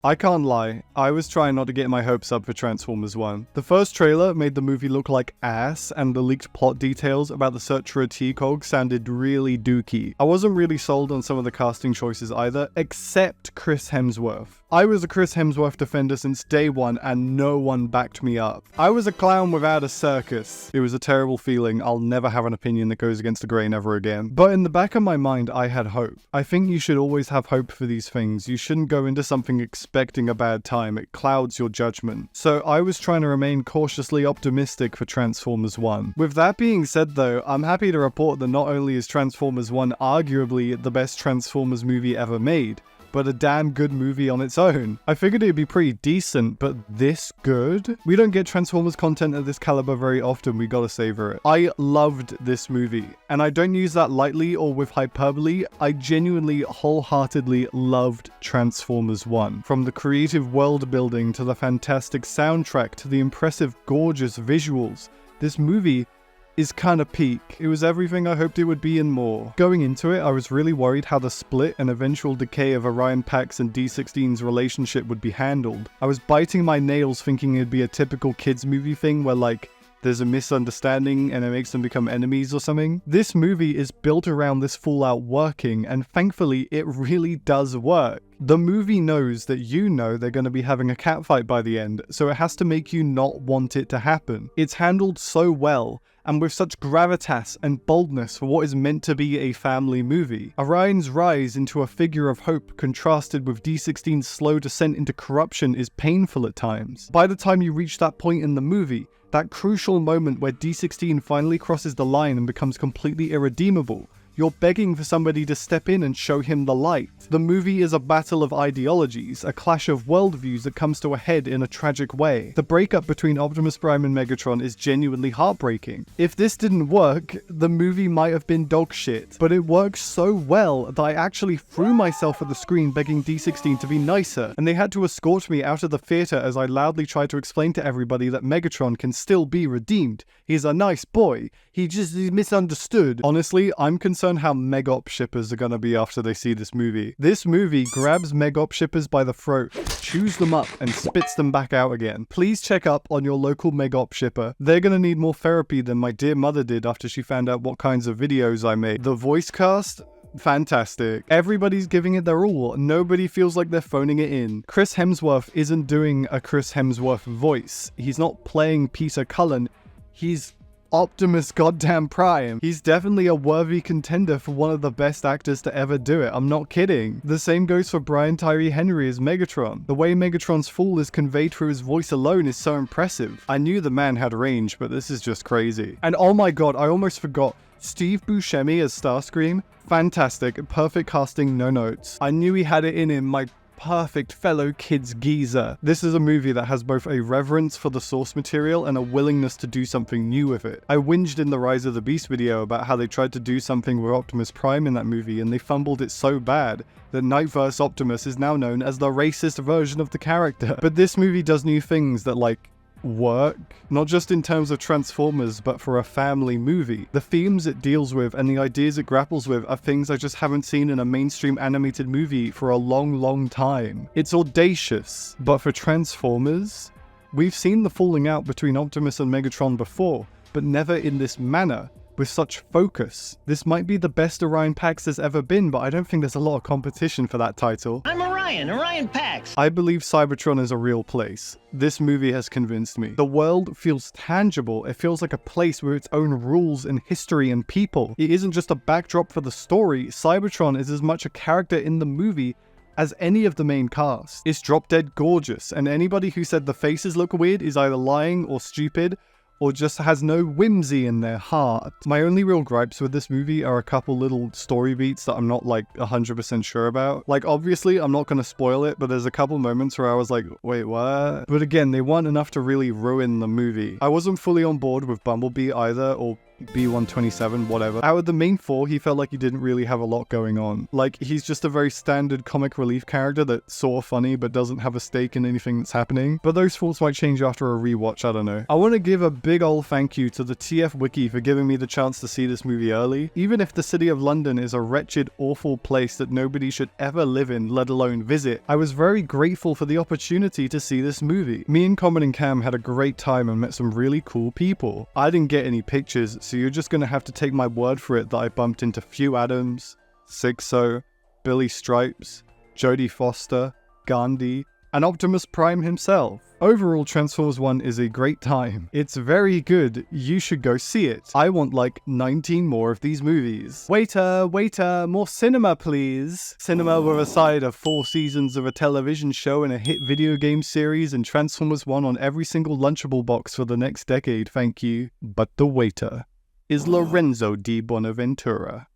I can't lie, I was trying not to get my hopes up for Transformers 1. The first trailer made the movie look like ass, and the leaked plot details about the search for a T-Cog sounded really dookie. I wasn't really sold on some of the casting choices either, except Chris Hemsworth. I was a Chris Hemsworth defender since day one, and no one backed me up. I was a clown without a circus. It was a terrible feeling. I'll never have an opinion that goes against the grain ever again. But in the back of my mind, I had hope. I think you should always have hope for these things. You shouldn't go into something expecting a bad time. It clouds your judgment. So I was trying to remain cautiously optimistic for Transformers 1. With that being said though, I'm happy to report that not only is Transformers 1 arguably the best Transformers movie ever made, but a damn good movie on its own. I figured it'd be pretty decent, but this good? We don't get Transformers content of this caliber very often, we gotta savor it. I loved this movie, and I don't use that lightly or with hyperbole. I genuinely, wholeheartedly loved Transformers 1. From the creative world building, to the fantastic soundtrack, to the impressive, gorgeous visuals, this movie is kinda peak. It was everything I hoped it would be and more. Going into it, I was really worried how the split and eventual decay of Orion Pax and D16's relationship would be handled. I was biting my nails thinking it'd be a typical kids movie thing where like, there's a misunderstanding and it makes them become enemies or something. This movie is built around this fallout working, and thankfully it really does work. The movie knows that you know they're going to be having a catfight by the end, so it has to make you not want it to happen. It's handled so well, and with such gravitas and boldness for what is meant to be a family movie. Orion's rise into a figure of hope contrasted with D16's slow descent into corruption is painful at times. By the time you reach that point in the movie, that crucial moment where D16 finally crosses the line and becomes completely irredeemable, you're begging for somebody to step in and show him the light. The movie is a battle of ideologies, a clash of worldviews that comes to a head in a tragic way. The breakup between Optimus Prime and Megatron is genuinely heartbreaking. If this didn't work, the movie might have been dog shit, but it works so well that I actually threw myself at the screen begging D16 to be nicer, and they had to escort me out of the theater as I loudly tried to explain to everybody that Megatron can still be redeemed. He's a nice boy. He's misunderstood. Honestly, I'm concerned how Megop shippers are gonna be after they see this movie. This movie grabs Megop shippers by the throat, chews them up, and spits them back out again. Please check up on your local Megop shipper. They're gonna need more therapy than my dear mother did after she found out what kinds of videos I made. The voice cast? Fantastic. Everybody's giving it their all. Nobody feels like they're phoning it in. Chris Hemsworth isn't doing a Chris Hemsworth voice. He's not playing Peter Cullen. He's Optimus goddamn Prime. He's definitely a worthy contender for one of the best actors to ever do it. I'm not kidding. The same goes for Brian Tyree Henry as Megatron. The way Megatron's fall is conveyed through his voice alone is so impressive. I knew the man had range, but this is just crazy. And oh my god, I almost forgot. Steve Buscemi as Starscream? Fantastic. Perfect casting, no notes. I knew he had it in him, my perfect fellow kids geezer. This is a movie that has both a reverence for the source material and a willingness to do something new with it. I whinged in the Rise of the Beast video about how they tried to do something with Optimus Prime in that movie and they fumbled it so bad that Nightverse Optimus is now known as the racist version of the character. But this movie does new things that like work, not just in terms of Transformers, but for a family movie. The themes it deals with and the ideas it grapples with are things I just haven't seen in a mainstream animated movie for a long time. It's audacious, but for Transformers, we've seen the falling out between Optimus and Megatron before, but never in this manner, with such focus. This might be the best Orion Pax has ever been, but I don't think there's a lot of competition for that title. I'm Orion Pax. I believe Cybertron is a real place. This movie has convinced me. The world feels tangible. It feels like a place with its own rules and history and people. It isn't just a backdrop for the story. Cybertron is as much a character in the movie as any of the main cast. It's drop dead gorgeous, and anybody who said the faces look weird is either lying or stupid, or just has no whimsy in their heart. My only real gripes with this movie are a couple little story beats that I'm not like 100% sure about. Like obviously I'm not gonna spoil it, but there's a couple moments where I was like, wait, what? But again, they weren't enough to really ruin the movie. I wasn't fully on board with Bumblebee either, or B127, whatever. Out of the main four, he felt like he didn't really have a lot going on. Like, he's just a very standard comic relief character that's sort of funny but doesn't have a stake in anything that's happening. But those thoughts might change after a rewatch, I don't know. I want to give a big ol' thank you to the TF Wiki for giving me the chance to see this movie early. Even if the city of London is a wretched, awful place that nobody should ever live in, let alone visit, I was very grateful for the opportunity to see this movie. Me and Common and Cam had a great time and met some really cool people. I didn't get any pictures, so you're just gonna have to take my word for it that I bumped into Few Adams, Sixo, Billy Stripes, Jodie Foster, Gandhi, and Optimus Prime himself. Overall, Transformers 1 is a great time. It's very good. You should go see it. I want like 19 more of these movies. Waiter, waiter, more cinema please. Cinema with a side of 4 seasons of a television show and a hit video game series and Transformers 1 on every single Lunchable box for the next decade, thank you. But the waiter is Lorenzo di Bonaventura.